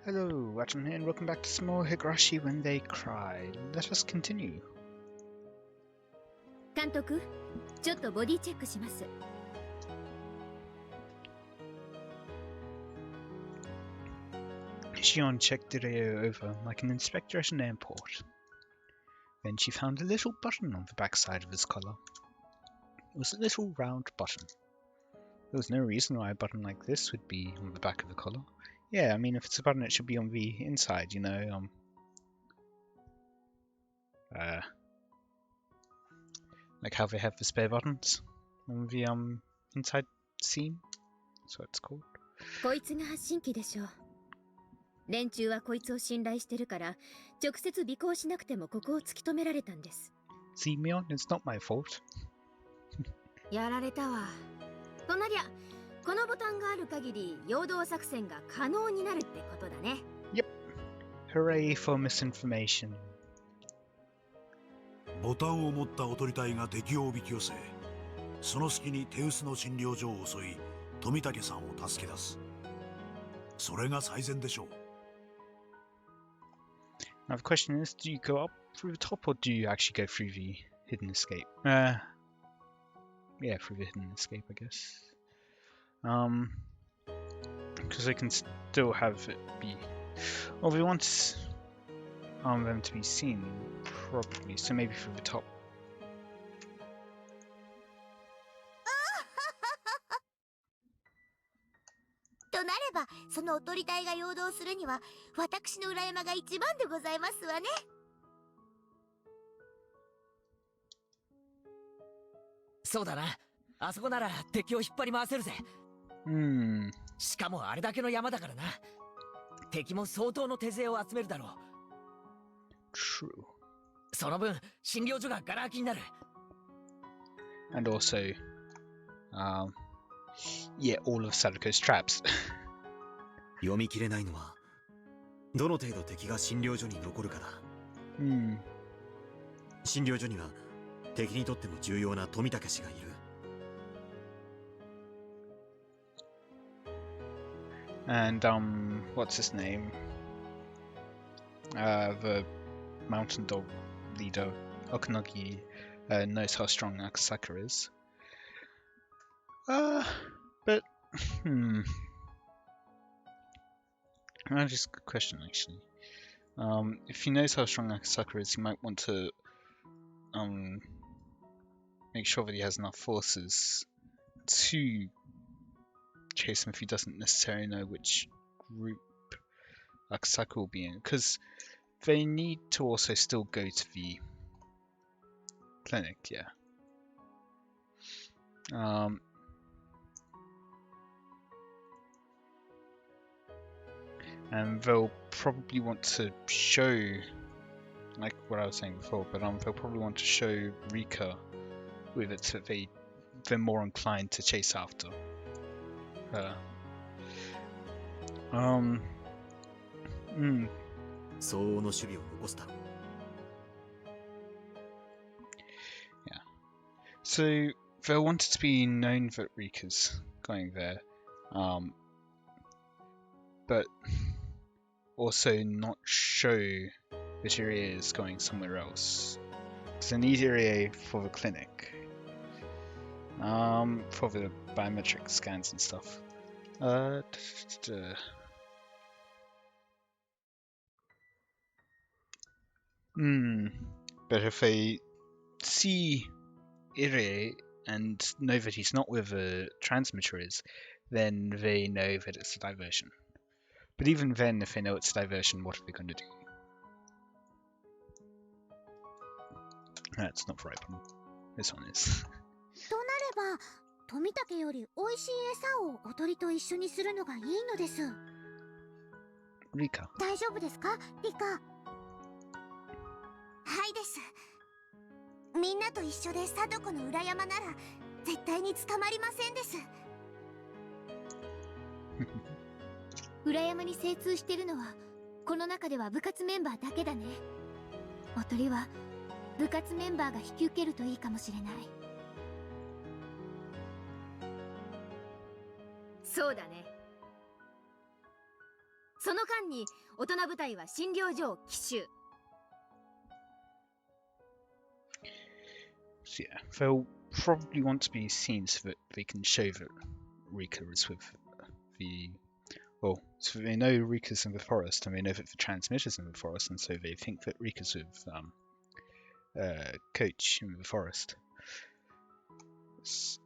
Hello, Watem here, and welcome back to some more Higurashi When They Cry. Let us continue. 監督、ちょっとボディチェックします。Shion checked Ireo over like an inspector at an airport. Then she found a little button on the backside of his collar. It was a little round button. There was no reason why a button like this would be on the back of the collar. Yeah, I mean, if it's a button, it should be on the inside, you know, like how they have the spare buttons on the, inside seam. That's what it's called. こいつが発信機でしょう。連中はこいつを信頼してるから、直接尾行しなくてもここを突き止められたんです。See, Mion, it's not my fault. やられたわ。となりゃ、このボタンがある限り、陽動作戦が可能になるってことだね。Yep. Hooray for misinformation. ボタンを持ったオトリ隊が敵をおびき寄せ、その隙に手薄の診療所を襲い、富武さんを助け出す。それが最善でしょう。Now the question is, do you go up through the top or do you actually go through the hidden escape? Yeah, through the hidden escape, I guess. Because they can still have it be... Well, we want them to be seen, probably, so maybe through the top. となれば、そのおとり隊が陽動するには、私の裏山が一番でございますわね。そうだな。あそこなら敵を引っ張り回せるぜ。しかもあれだけの山だからな。敵も相当の手勢を集めるだろう。True. その分、診療所がガラ空きになる。And also, yeah, all of Sadako's traps. 読み切れないのはどの程度敵が診療所に残るかだ。診療所には敵にとっても重要な富武氏がいる。And what's his name? The mountain dog leader, Okanagi, knows how strong Akasaka is. But just a question actually. If he knows how strong Akasaka is, he might want to make sure that he has enough forces to chase him if he doesn't necessarily know which group Akasaka will be in, because they need to also still go to the clinic, yeah. And they'll probably want to show, like what I was saying before, but they'll probably want to show Rika with it so they're more inclined to chase after her. 相応の守備を残すだろう。Yeah. So they'll want it to be known that Rika's going there, but also not show that Irie is going somewhere else. Because they need Irie for the clinic, for the biometric scans and stuff. But if they see Irie and know that he's not where the transmitter is, then they know that it's a diversion. But even then, if they know it's a diversion, what are they going to do? That's not the right one. This one is. となれば、富武より美味しい餌をおとりと一緒にするのがいいのです。Rika. 大丈夫ですか、リカ？はいです。みんなと一緒で貞子の裏山なら絶対に捕まりませんです。裏山に精通してるのは、この中では部活メンバーだけだね。おとりは部活メンバーが引き受けるといいかもしれない。そうだね。その間に大人部隊は診療所を奇襲。 So yeah, they'll probably want to be seen so that they can show that Rika is with the... Well, so they know Rika's in the forest, and they know that the transmitter's in the forest, and so they think that Rika's with Coach in the forest. It's,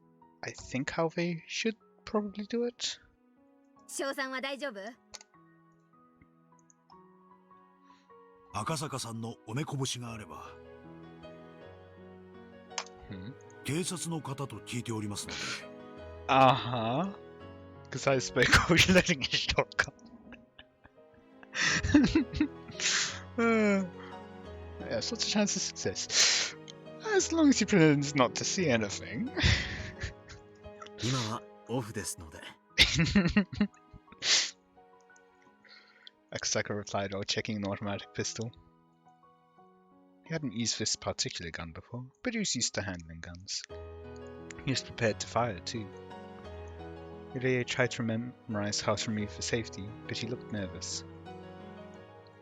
I think how they should probably do it. 翔さんは大丈夫？赤坂さんのお目こぼしがあれば、警察の方と聞いておりますので。Because I spoke while letting a shot come. Yes, what's the chance of success? As long as you pretend not to see anything. 今はオフですので。Akasaka replied while checking an automatic pistol. He hadn't used this particular gun before, but he was used to handling guns. He was prepared to fire too. Yurie tried to memorize how to remove the safety, but he looked nervous.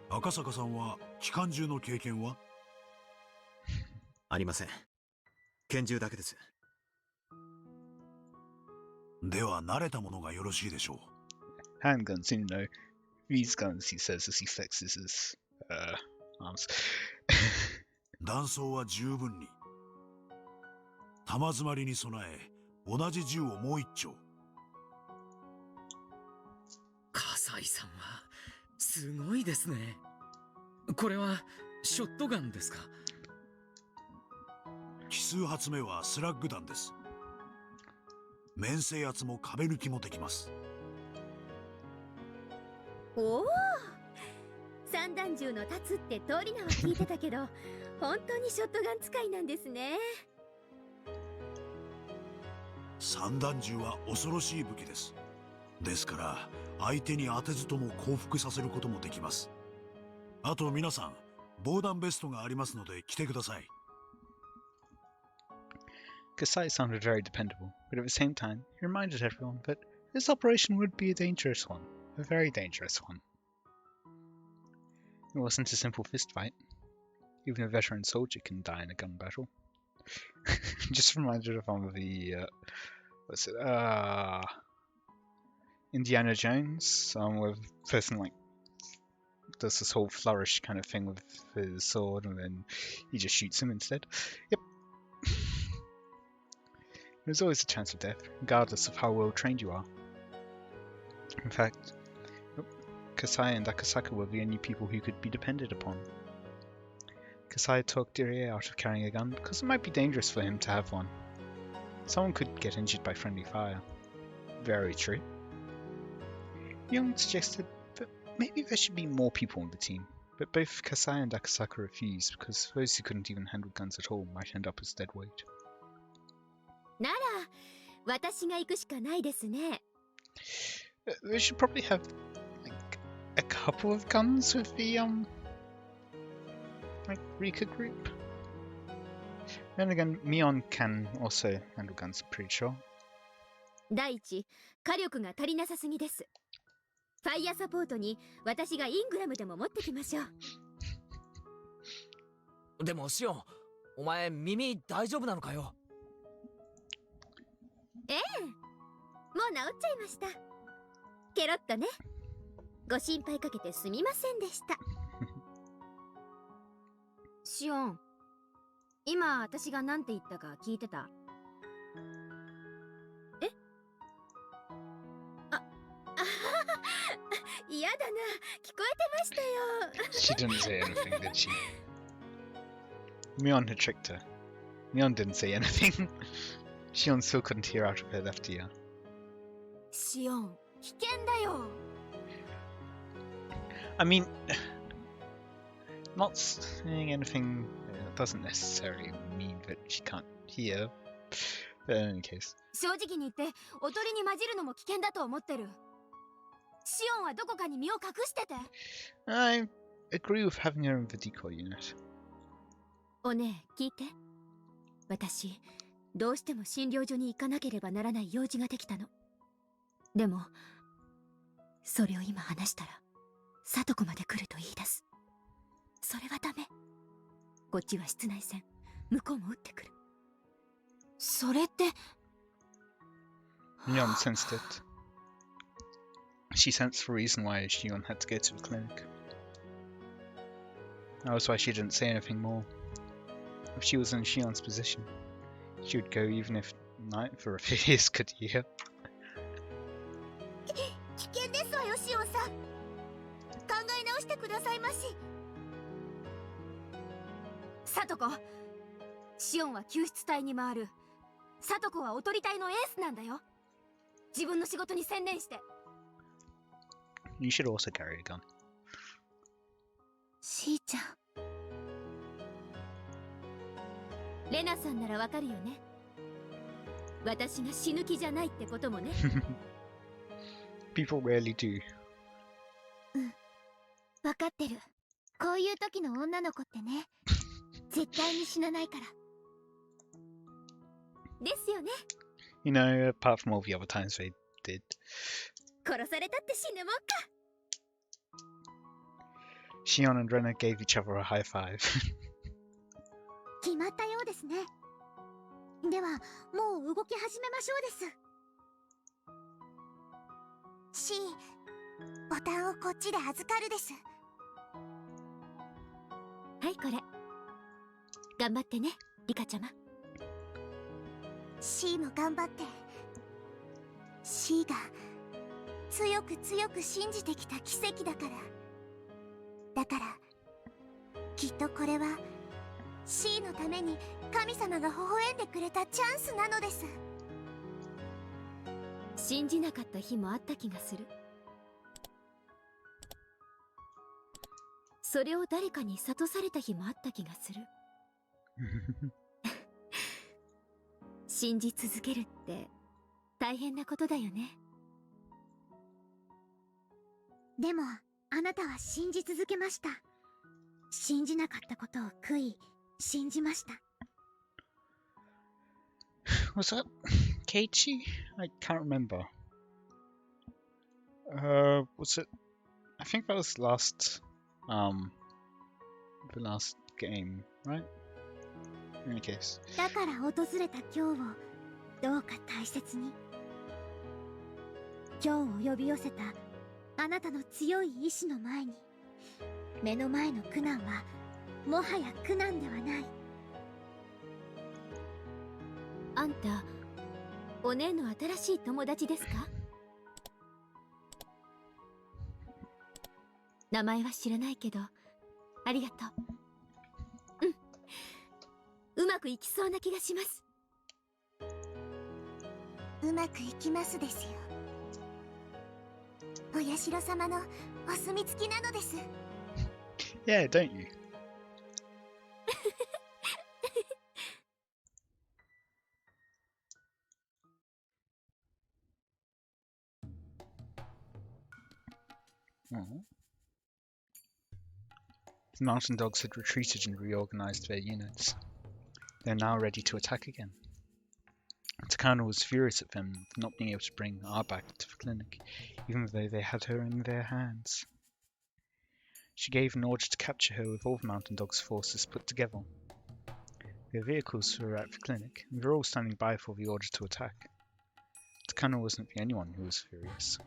赤坂さんは機関銃の経験は？ありません。拳銃だけです。では慣れたものがよろしいでしょう。Handguns, you know. These guns, he says as he flexes his arms. 弾倉は十分に。弾詰まりに備え、同じ銃をもう一丁。笠井さんはすごいですね。これはショットガンですか？奇数発目はスラッグ弾です。面制圧も壁抜きもできます。おお、散弾銃の立つって通り名は聞いてたけど本当にショットガン使いなんですね。散弾銃は恐ろしい武器です。ですから相手に当てずとも降伏させることもできます。あと皆さん、防弾ベストがありますので着てください。Kasai sounded very dependable, but at the same time, he reminded everyone that this operation would be a dangerous one. A very dangerous one. It wasn't a simple fist fight. Even a veteran soldier can die in a gun battle. Just reminded of one of the... what's it? Indiana Jones, where the person like does this whole flourish kind of thing with his sword and then he just shoots him instead. Yep. There's always a chance of death, regardless of how well trained you are. In fact, Kasai and Akasaka were the only people who could be depended upon. Kasai talked Irie out of carrying a gun because it might be dangerous for him to have one. Someone could get injured by friendly fire. Very true. Young suggested that maybe there should be more people on the team, but both Kasai and Akasaka refused because those who couldn't even handle guns at all might end up as dead weight. なら、私が行くしかないですね。They should probably have like a couple of guns with the like Rika group. Then again, Mion can also handle guns, I'm pretty sure. 第一、火力が足りなさすぎです。ファイヤーサポートに私がイングラムでも持ってきましょう。でもシオン、お前耳大丈夫なのかよ？ええ、もう治っちゃいました。ケロッとね。ご心配かけてすみませんでした。シオン、今私が何て言ったか聞いてた？え？嫌だな、聞こえてましたよ。 She didn't say anything, did she? Mion had tricked her. Mion didn't say anything. Shion still couldn't hear out of her left ear. シオン、危険だよ。I mean, not saying anything doesn't necessarily mean that she can't hear. But in any case. 正直に言っておとりに混じるのも危険だと思ってる。シオンはどこかに身を隠してて。I agree with having her in the decoy unit. おねえ、聞いて。私、どうしても診療所に行かなければならない用事ができたの。でも、それを今話したら聡子まで来ると言い出す。それはダメ。こっちは室内戦、向こうも撃ってくる。それって。Shion sensed it. She sensed the reason why Shion had to go to the clinic. That was why she didn't say anything more. If she was in Shion's position, she would go even if neither of his could hear. 危険ですわよ、シオンさん。考え直してくださいまし。聡子、シオンは救出隊に回る。聡子はおとり隊のエースなんだよ。自分の仕事に専念して。You should also carry a gun. しーちゃん。レナさんならわかるよね。私が死ぬ気じゃないってこともね。People rarely do. うん、わかってる。こういう時の女の子ってね、絶対に死なないから。ですよね。You know, apart from all the other times they did. 殺されたって死ぬもんか。Shion and Rena gave each other a high five. 決まったようですね。では、もう動き始めましょうです。C、ボタンをこっちで預かるです。はい、これ。頑張ってね、リカちゃま。C も頑張って。C が強く強く信じてきた奇跡だから。だから、きっとこれは C のために神様が微笑んでくれたチャンスなのです。信じなかった日もあった気がする。それを誰かに諭された日もあった気がする。信じ続けるって大変なことだよね。でもあなたは信じ続けました。信じなかったことを悔い、信じました。Was that Keiichi? I can't remember. Was it? I think that was the last game, right? In any case. だから訪れた今日をどうか大切に。今日を呼び寄せたあなたの強い意志の前に、目の前の苦難はもはや苦難ではない。あんた、お姉の新しい友達ですか？名前は知らないけど、ありがとう。うまくいきそうな気がします。うまくいきますですよ。お社様のお墨付きなのです。Yeah, don't you? Oh. The mountain dogs had retreated and reorganized their units. They are now ready to attack again. Takano was furious at them for not being able to bring R back to the clinic, even though they had her in their hands. She gave an order to capture her with all the mountain dogs' forces put together. Their vehicles were at the clinic, and they were all standing by for the order to attack. Takano wasn't the only one who was furious.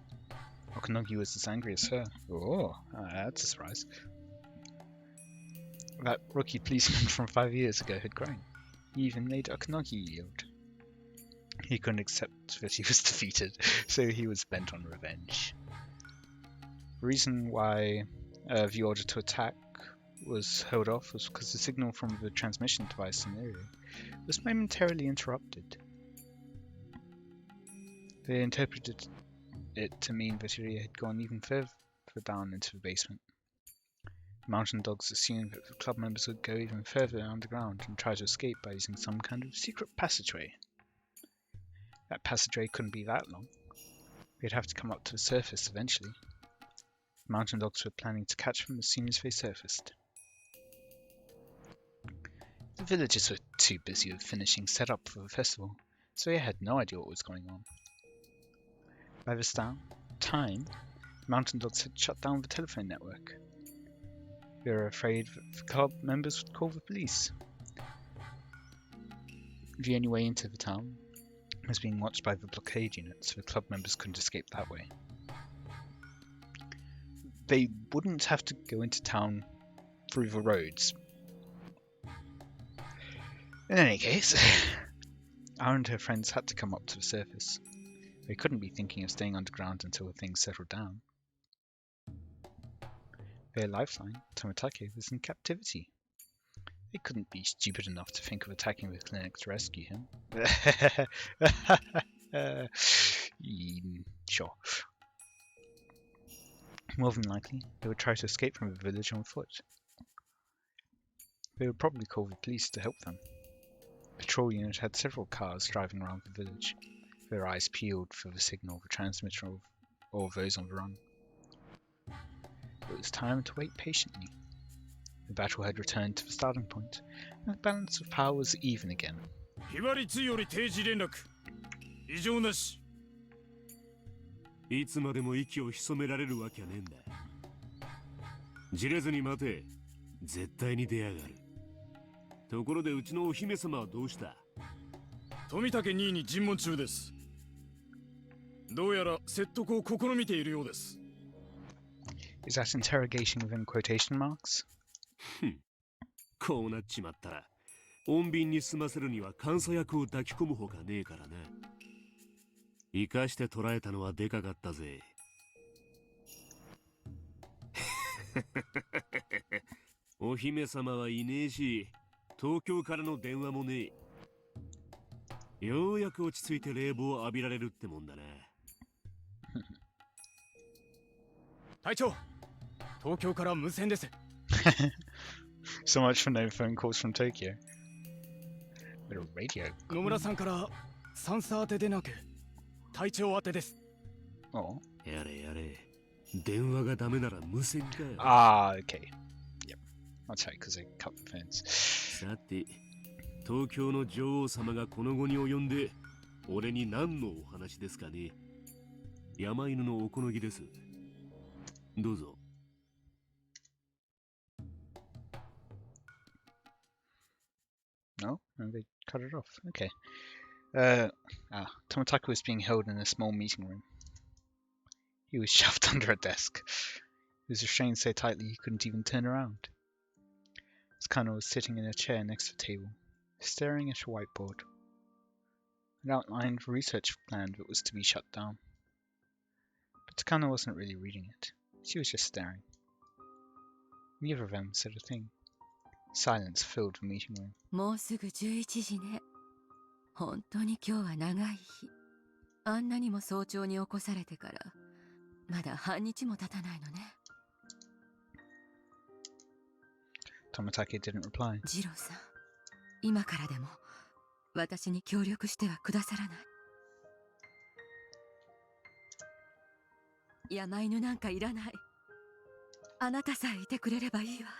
Okanogi was as angry as her. Oh, that's a surprise. That rookie policeman from 5 years ago had grown. He even made Okanogi yield. He couldn't accept that he was defeated, so he was bent on revenge. The reason why the order to attack was held off was because the signal from the transmission device in the area was momentarily interrupted. They interpreted it to mean that Iria had gone even further down into the basement. The mountain dogs assumed that the club members would go even further underground and try to escape by using some kind of secret passageway. That passageway couldn't be that long. They'd have to come up to the surface eventually. The mountain dogs were planning to catch them as soon as they surfaced. The villagers were too busy with finishing setup for the festival, so they had no idea what was going on. By this time, Mountain Dogs had shut down the telephone network. They were afraid that the club members would call the police. The only way into the town was being watched by the blockade unit, so the club members couldn't escape that way. They wouldn't have to go into town through the roads. In any case, Ara and her friends had to come up to the surface. They couldn't be thinking of staying underground until things settled down. Their lifeline, Tomitake, was in captivity. They couldn't be stupid enough to think of attacking the clinic to rescue him. Sure. More than likely, they would try to escape from the village on foot. They would probably call the police to help them. The patrol unit had several cars driving around the village, their eyes peeled for the signal of a transmitter or those on the run. It was time to wait patiently. The battle had returned to the starting point, and the balance of power was even again. 非割りつより定時連絡異常なしいつまでも息を潜められるわけはねえんだじれずに待て絶対に出やがるところでうちのお姫様はどうした富武兄に尋問中ですどうやら説得を試みているようです Is that interrogation within quotation marks? こうなっちまったら穏便に済ませるには監査役を抱き込むほかねえからな生かして捕らえたのはでかかったぜお姫様はいねえし東京からの電話もねえようやく落ち着いて冷房を浴びられるってもんだな隊長東京から無線です So much for no phone calls from Tokyo. But a radio. 野村さんからサンサー宛てでなく隊長宛てです Oh. やれやれ電話がダメなら無線かよ Ah, okay. Yep. That's right, because they cut the phones. さて東京の女王様がこの後に及んで俺に何のお話ですかね山犬のおこのぎですどうぞ No? No, they cut it off. Okay. Tomotaku was being held in a small meeting room. He was shoved under a desk. He was restrained so tightly he couldn't even turn around. Tsukano was sitting in a chair next to the table, staring at a whiteboard. An outlined research plan that was to be shut down. But Tsukano wasn't really reading it. She was just staring. Neither of them said a thing. Silence filled the meeting room. もうすぐ11時ね。本当に今日は長い日。あんなにも早朝に起こされてから、まだ半日も経たないのね。Tomitake didn't reply. ジローさん、今からでも私に協力してはくださらない。山犬なんかいらない。あなたさえいてくれればいいわ。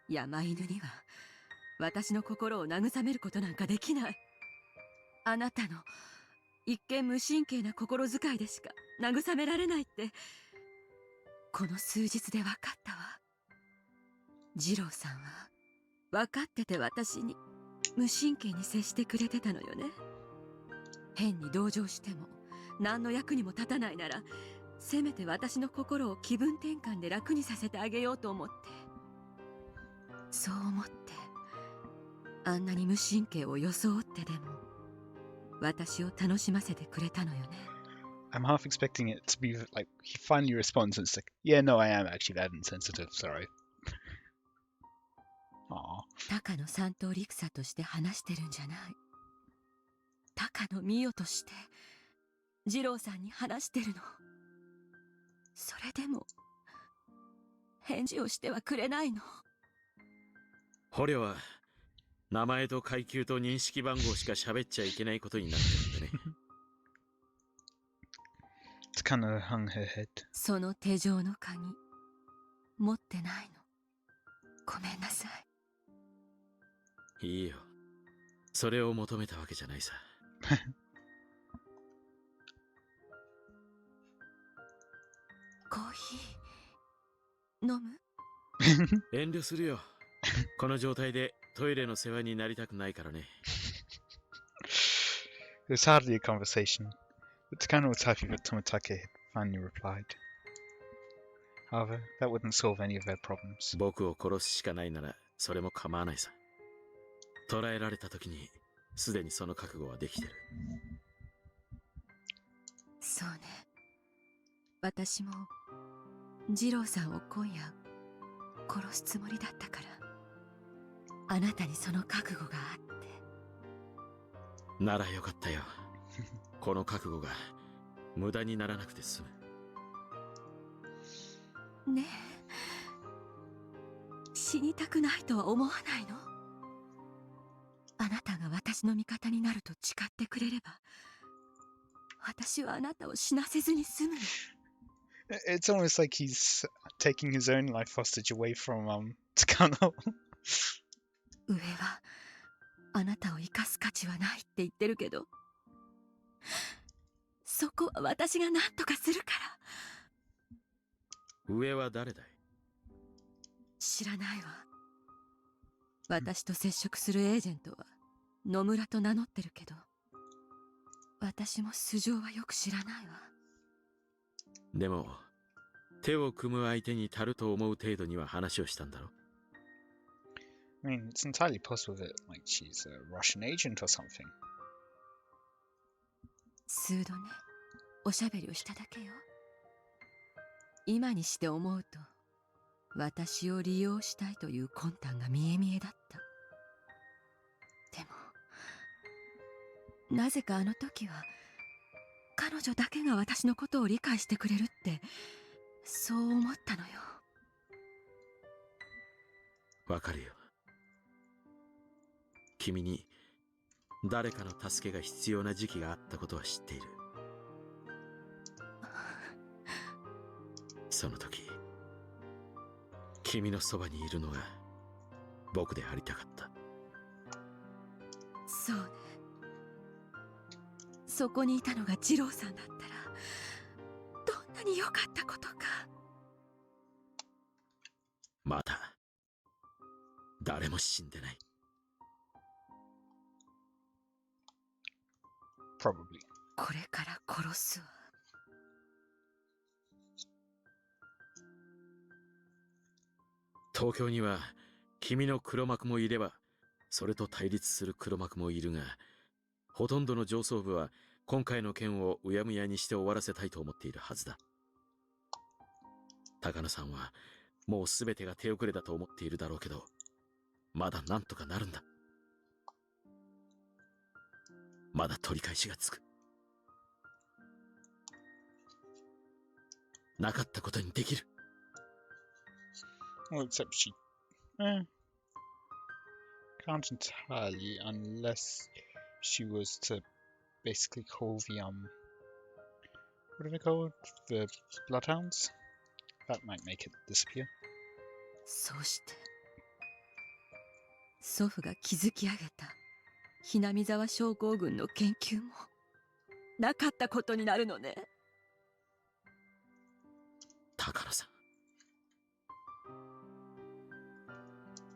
山犬には私の心を慰めることなんかできない。あなたの一見無神経な心遣いでしか慰められないってこの数日で分かったわ。二郎さんは分かってて私に無神経に接してくれてたのよね。変に同情しても何の役にも立たないならせめて私の心を気分転換で楽にさせてあげようと思って、そう思ってあんなに無神経を装ってでも私を楽しませてくれたのよね。I'm half expecting it to be like he finally responds and it's like, yeah, no, I am actually that insensitive, sorry. Aww. 高野三等陸佐として話してるんじゃない。高野美代として二郎さんに話してるの。それでも返事をしてはくれないの。捕虜は名前と階級と認識番号しか喋っちゃいけないことになってるんでね。Tsukano hung her head. その手錠の鍵持ってないの。ごめんなさい。いいよ。それを求めたわけじゃないさ。コーヒー飲む？遠慮するよ。この状態でトイレの世話になりたくないからね。It was hardly a conversation, but Takano was happy that Tomitake had finally replied. However, that wouldn't solve any of their problems. 僕を殺すしかないならそれも構わないさ。捕らえられた時にすでにその覚悟はできてる。そうね。私も二郎さんを今夜殺すつもりだったから、あなたにその覚悟があって。ならよかったよ。この覚悟が無駄にならなくて済む。ねえ、死にたくないとは思わないの？あなたが私の味方になると誓ってくれれば、私はあなたを死なせずに済むの。It's almost like he's taking his own life hostage away from Takano. 上はあなたを生かす価値はないって言ってるけど、そこは私が何とかするから。上は誰だい？知らないわ。私と接触するエージェントは野村と名乗ってるけど、私も素性はよく知らないわ。でも手を組む相手に足ると思う程度には話をしたんだろ。I mean, it's entirely possible that, like, she's a Russian agent or something. 数度ね、おしゃべりをしただけよ。今にして思うと、私を利用したいという魂胆が見え見えだった。でも、なぜかあの時は、彼女だけが私のことを理解してくれるって、そう思ったのよ。わかるよ。君に誰かの助けが必要な時期があったことは知っている。その時、君のそばにいるのが僕でありたかった。そうね。そこにいたのが二郎さんだったら、どんなに良かったことか。まだ誰も死んでない。Probably. これから殺すわ。東京には君の黒幕もいれば、それと対立する黒幕もいるが、ほとんどの上層部は今回の件をうやむやにして終わらせたいと思っているはずだ。高野さんはもう全てが手遅れだと思っているだろうけど、まだなんとかなるんだ。まだ取り返しがつく。なかったことにできる。Well, except she can't entirely, unless she was to basically call the what are they called? The bloodhounds? That might make it disappear. そうして、祖父が築き上げたひなみ沢症候群の研究もなかったことになるのね。高野さん、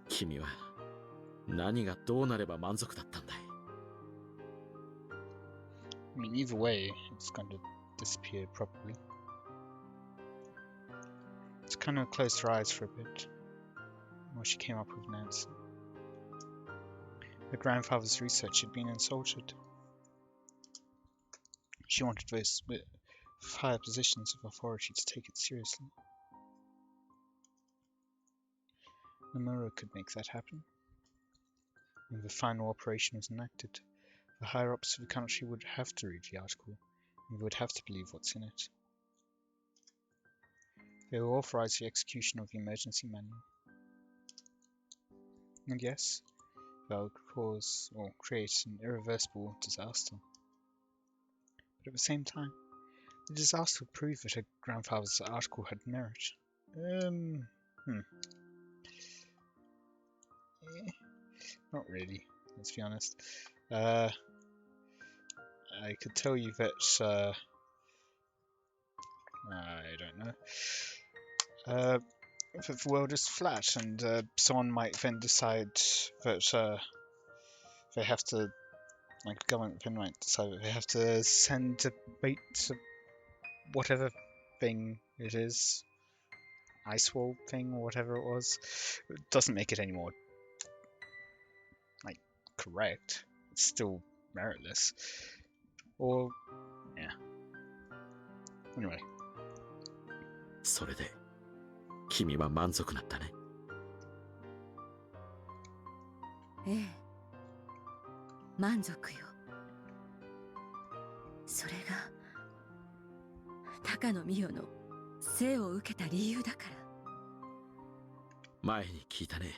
君は何がどうなれば満足だったんだい？ I mean, either way, it's going to disappear probably. She kind of closed her eyes for a bit while she came up with an answer. Her grandfather's research had been insulted. She wanted those with higher positions of authority to take it seriously. Nomura could make that happen. When the final operation was enacted, the higher-ups of the country would have to read the article, and they would have to believe what's in it. They will authorize the execution of the emergency manual. And yes, they'll cause or create an irreversible disaster. But at the same time, the disaster would prove that her grandfather's article had merit. Not really, let's be honest. I could tell you that I don't know. If the world is flat, and someone might then decide that they have to, like the government then might decide that they have to send a bait to whatever thing it is, ice wall thing or whatever it was. It doesn't make it any more like correct. It's still meritless. Or yeah. Anyway. それで君は満足だったね。ええ、満足よ。それが高野美代の生を受けた理由だから。前に聞いたね。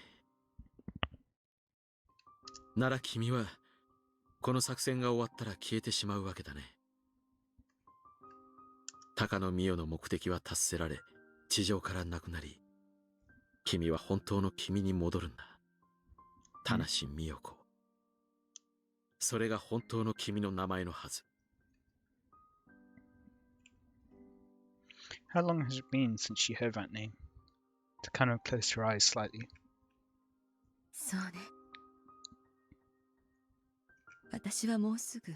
なら君はこの作戦が終わったら消えてしまうわけだね。高野美代の目的は達せられ、地上からなくなり、君は本当の君に戻るんだ。田無美代子。それが本当の君の名前のはず。How long has it been since you heard that name? Takano closed her eyes slightly. そうね。私はもうすぐ、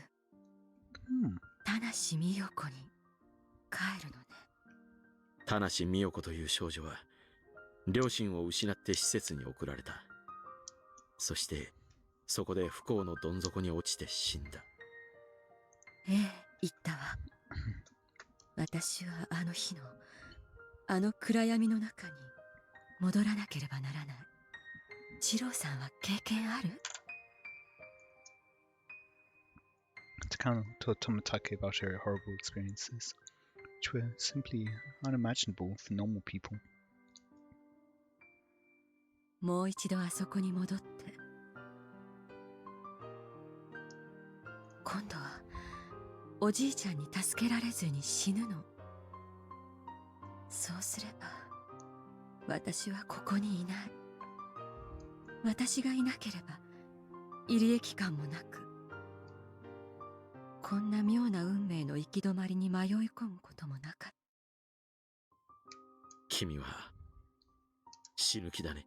田無美代子に帰るのね。田無美代子という少女は両親を失って施設に送られた。そしてそこで不幸のどん底に落ちて死んだ。ええ、言ったわ。私はあの日のあの暗闇の中に戻らなければならない。二郎さんは経験あるTakano told Tomitake about her horrible experiences, which were simply unimaginable for normal people. もう一度あそこに戻って、今度はおじいちゃんに助けられずに死ぬの。そうすれば私はここにいない。私がいなければ入り駅感もなく、こんな妙な運命の行き止まりに迷い込むこともなかった。君は死ぬ気だね。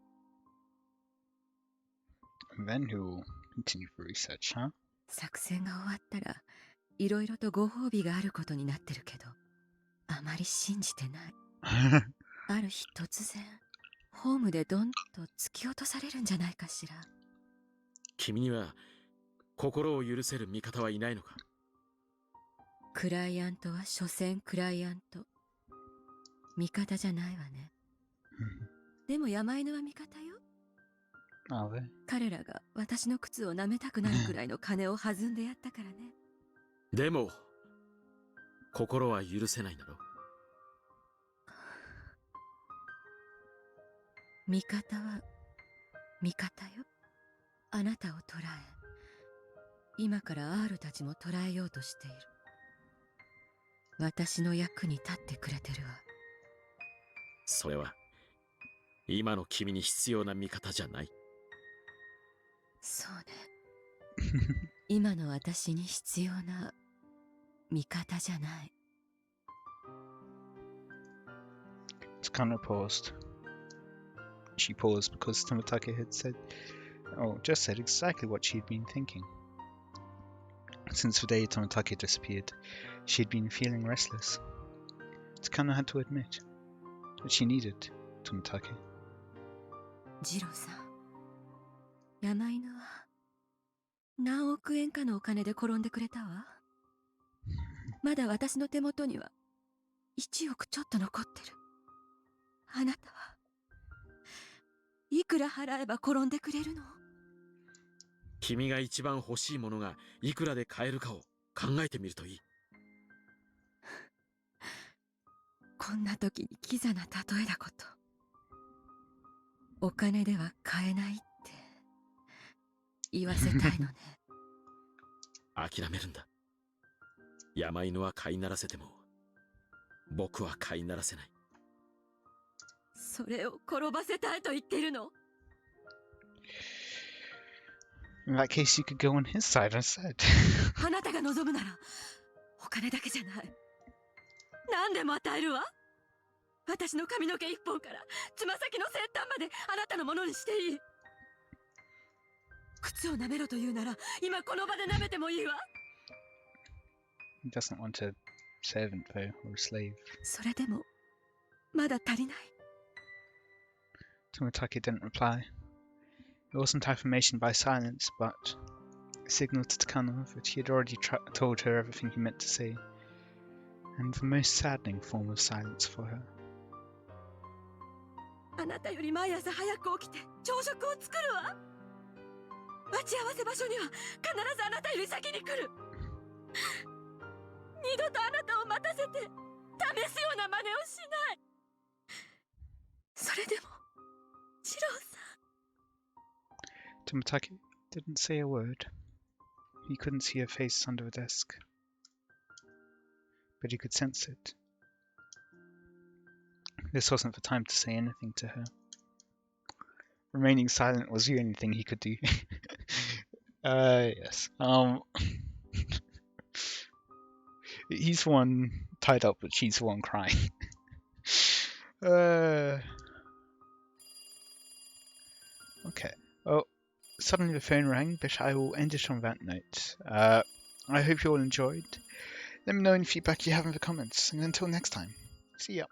Then he will continue for research, huh? 作戦が終わったらいろいろとご褒美があることになってるけど、あまり信じてない。ある日突然ホームでドンと突き落とされるんじゃないかしら。君には心を許せる味方はいないのか。クライアントは所詮クライアント。味方じゃないわね。でも山犬は味方よ。彼らが私の靴を舐めたくなるくらいの金を弾んでやったからね。でも心は許せないだろ。味方は味方よ。あなたを捕らえ、今から R たちも捕らえようとしている。私の役に立ってくれてるわ。それは今の君に必要な味方じゃない。そうね。今の私に必要な味方じゃない。Takano paused. She paused because Tomitake had just said exactly what she had been thinking. Since the day Tomitake disappeared, she had been feeling restless. Takano had to admit that she needed Tomitake. 二郎さん、山犬は何億円かのお金で転んでくれたわ。まだ私の手元には1億ちょっと残ってる。あなたはいくら払えば転んでくれるの？君が一番欲しいものがいくらで買えるかを考えてみるといい。こんな時にキザな例えだこと。お金では買えないって言わせたいのね。諦めるんだ。山犬は飼いならせても僕は飼いならせない。それを転ばせたいと言ってるの？ In that case, you could go on his side instead. あなたが望むならお金だけじゃない。何でも与えるわ。私の髪の毛一本からつま先の先端まであなたのものにしていい。靴を舐めろと言うなら今この場で舐めてもいいわ。 He doesn't want a servant though, or a slave. それでもまだ足りない。 Tomitake didn't reply. It wasn't affirmation by silence, but a signal to Takano that he had already told her everything he meant to say, and the most saddening form of silence for her. あなたより毎朝早く起きて朝食を作るわ。待ち合わせ場所には必ずあなたより先に来る。二度とあなたを待たせて試すような真似をしない。それでもシロさん。 Tomitake didn't say a word. He couldn't see her face under the desk, but he could sense it. This wasn't the time to say anything to her. Remaining silent was the only thing he could do. Yes. He's the one tied up, but she's the one crying. Okay. Oh, suddenly the phone rang, but I will end it on that note. I hope you all enjoyed. Let me know any feedback you have in the comments, and until next time, see ya.